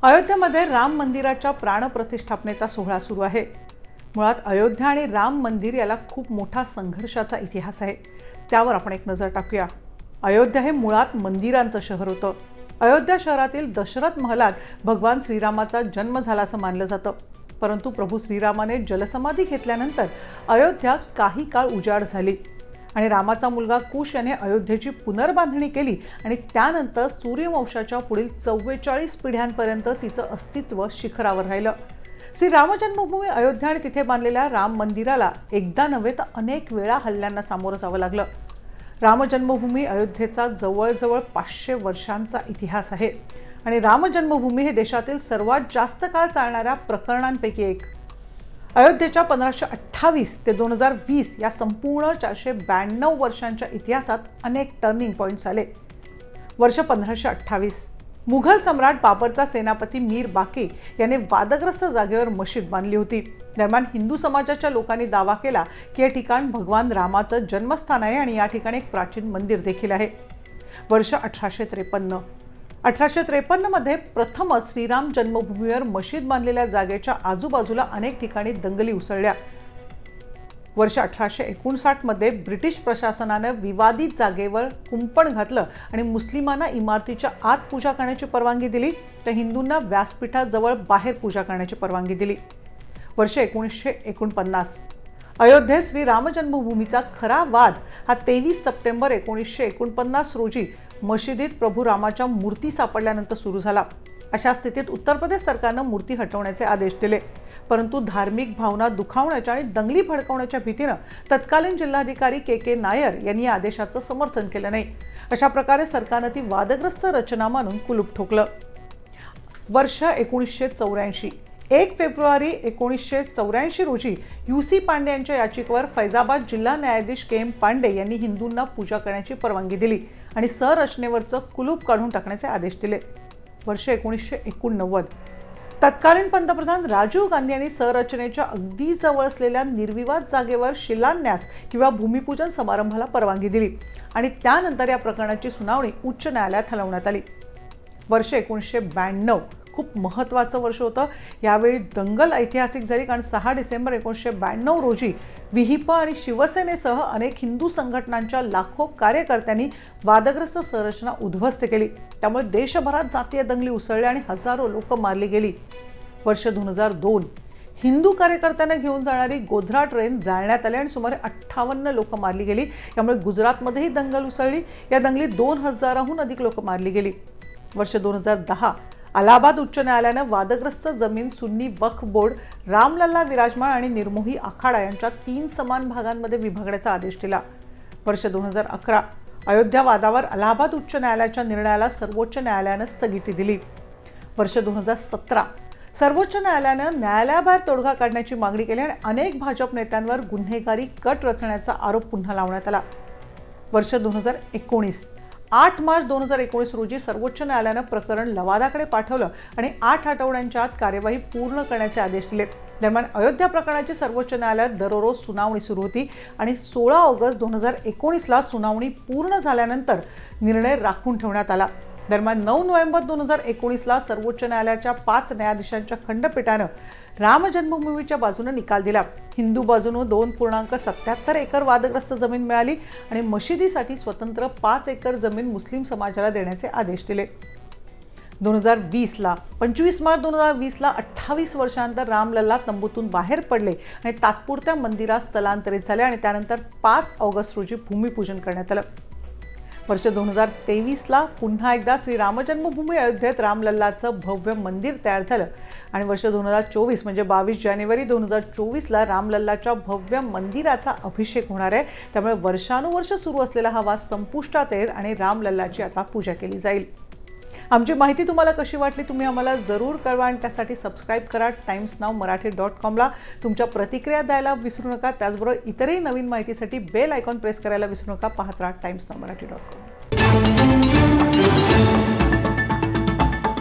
अयोध्येमध्ये राम मंदिराच्या प्राणप्रतिष्ठापनेचा सोहळा सुरू आहे। मुळात अयोध्या आणि राम मंदिर याला खूप मोठा संघर्षाचा इतिहास आहे। त्यावर आपण एक नजर टाकूया। अयोध्या हे मुळात मंदिरांचं शहर होतं। अयोध्या शहरातील दशरथ महलात भगवान श्रीरामाचा जन्म झाला असं मानलं जातं। परंतु प्रभू श्रीरामाने जलसमाधी घेतल्यानंतर अयोध्या काही काळ उजाड झाली आणि रामाचा मुलगा कुश याने अयोध्येची पुनर्बांधणी केली आणि त्यानंतर सूर्यवंशाच्या पुढील 44 पिढ्यांपर्यंत तिचं अस्तित्व शिखरावर राहिलं। श्री राम जन्मभूमी अयोध्या आणि तिथे बांधलेल्या राम मंदिराला एकदा नव्हे तर अनेक वेळा हल्ल्यांना सामोरं जावं लागलं। राम जन्मभूमी अयोध्येचा जवळजवळ 500 वर्षांचा इतिहास आहे आणि राम जन्मभूमी हे देशातील सर्वात जास्त काळ चालणाऱ्या प्रकरणांपैकी एक। अयोध्येच्या 1528 ते 2020 या संपूर्ण 492 वर्षांच्या इतिहासात अनेक टर्निंग पॉइंट्स आले। वर्ष 1528 मुघल सम्राट बाबरचा सेनापती मीर बाकी याने वादग्रस्त जागेवर मशीद बांधली होती। दरम्यान हिंदू समाजाच्या लोकांनी दावा केला की हे ठिकाण भगवान रामाचं जन्मस्थान आहे आणि या ठिकाणी एक प्राचीन मंदिर देखील आहे। वर्ष 1853 मध्ये प्रथमच श्रीराम जन्मभूमीवर मशीद बांधलेल्या जागेच्या आजूबाजूला अनेक ठिकाणी दंगली उसळल्या। वर्ष 1859 मध्ये ब्रिटिश प्रशासनाने विवादित जागेवर कुंपण घातलं आणि मुस्लिमांना इमारतीच्या आत पूजा करण्याची परवानगी दिली तर हिंदूंना व्यासपीठाजवळ बाहेर पूजा करण्याची परवानगी दिली। वर्ष 1949 अयोध्येत श्री राम जन्मभूमीचा खरा वाद हा 23 सप्टेंबर 1949 रोजी मशिदीत प्रभू रामाच्या मूर्ती सापडल्यानंतर सुरू झाला। अशा स्थितीत उत्तर प्रदेश सरकारने मूर्ती हटवण्याचे आदेश दिले, परंतु धार्मिक भावना दुखावण्याच्या आणि दंगली भडकवण्याच्या भीतीने तत्कालीन जिल्हाधिकारी के नायर यांनी या आदेशाचं समर्थन केलं नाही। अशा प्रकारे सरकारने ती वादग्रस्त रचना मानून कुलूप ठोकलं। वर्ष 1984 1 फेब्रुवारी 1984 रोजी यूसी पांडे यांच्या याचिकेवर फैजाबाद जिल्हा न्यायाधीश के पांडे यांनी हिंदूंना पूजा करण्याची परवानगी दिली आणि संरचनेवरचं कुलूप काढून टाकण्याचे आदेश दिले। वर्ष 1989 तत्कालीन पंतप्रधान राजीव गांधी यांनी संरचनेच्या अगदी जवळ असलेल्या निर्विवाद जागेवर शिलान्यास किंवा भूमिपूजन समारंभाला परवानगी दिली आणि त्यानंतर या प्रकरणाची सुनावणी उच्च न्यायालयात हलवण्यात आली। वर्ष 1992 खूप महत्त्वाचं वर्ष होतं। यावेळी दंगल ऐतिहासिक झाली कारण 6 डिसेंबर 1992 रोजी विहिप आणि शिवसेनेसह अनेक हिंदू संघटनांच्या लाखो कार्यकर्त्यांनी वादग्रस्त संरचना उद्ध्वस्त केली। त्यामुळे देशभरात जातीय दंगली उसळल्या आणि हजारो लोक मारली गेली। वर्ष 2002 हिंदू कार्यकर्त्यांना घेऊन जाणारी गोध्रा ट्रेन जाळण्यात आली आणि सुमारे 58 लोक मारली गेली। यामुळे गुजरातमध्येही दंगल उसळली। या दंगलीत 2000हून अधिक लोक मारली गेली। वर्ष 2010 अलाहाबाद उच्च न्यायालयाने वादग्रस्त जमीन सुन्नी वक्फ बोर्ड, रामलल्ला विराजमान आणि निर्मोही आखाडा यांच्या 3 समान भागांमध्ये विभागण्याचा आदेश दिला। वर्ष 2011 अयोध्या वादावर अलाहाबाद उच्च न्यायालयाच्या निर्णयाला सर्वोच्च न्यायालयाने स्थगिती दिली। वर्ष 2017 सर्वोच्च न्यायालयाने न्यायालयाबाहेर तोडगा काढण्याची मागणी केली आणि अनेक भाजप नेत्यांवर गुन्हेगारी कट रचण्याचा आरोप पुन्हा लावण्यात आला। वर्ष 2019 8 मार्च 2019 रोजी सर्वोच्च न्यायालयाने प्रकरण लवादाकडे पाठवलं आणि 8 आठवड्यांच्या आत कार्यवाही पूर्ण करण्याचे आदेश दिले। दरम्यान अयोध्या प्रकरणाची सर्वोच्च न्यायालयात दररोज सुनावणी सुरू होती आणि 16 ऑगस्ट 2019 ला सुनावणी पूर्ण झाल्यानंतर निर्णय राखून ठेवण्यात आला। दरम्यान 9 नोव्हेंबर 2019 ला सर्वोच्च न्यायालयाच्या 5 न्यायाधीशांच्या खंडपीठाने राम जन्मभूमीच्या बाजूने निकाल दिला। हिंदू बाजूने 2.77 एकर वादग्रस्त जमीन मिळाली आणि मशिदीसाठी स्वतंत्र 5 एकर जमीन मुस्लिम समाजाला देण्याचे आदेश दिले। 25 मार्च 2020 ला 28 वर्षांनंतर रामलल्ला तंबूतून बाहेर पडले आणि तात्पुरत्या मंदिरात स्थलांतरित झाले आणि त्यानंतर 5 ऑगस्ट रोजी भूमिपूजन करण्यात आलं। वर्ष 2023 ला पुन्हा एकदा श्री राम जन्मभूमी अयोध्येत रामलल्लाचं भव्य मंदिर तयार झालं आणि वर्ष 2024 म्हणजे 22 जानेवारी 2024 ला रामलल्लाच्या भव्य मंदिराचा अभिषेक होणार आहे। त्यामुळे वर्षानुवर्ष सुरू असलेला हा वाद संपुष्टात येईल आणि रामलल्लाची आता पूजा केली जाईल। आमची माहिती तुम्हाला कशी वाटली तुम्ही आम्हाला जरूर कळवा आणि त्यासाठी सबस्क्राइब करा timesnowmarathi.com ला। तुमच्या प्रतिक्रिया द्यायला विसरू नका। त्याचबरोबर इतरही नवीन माहितीसाठी बेल आयकॉन प्रेस करायला विसरू नका। पाहत राहा timesnowmarathi.com।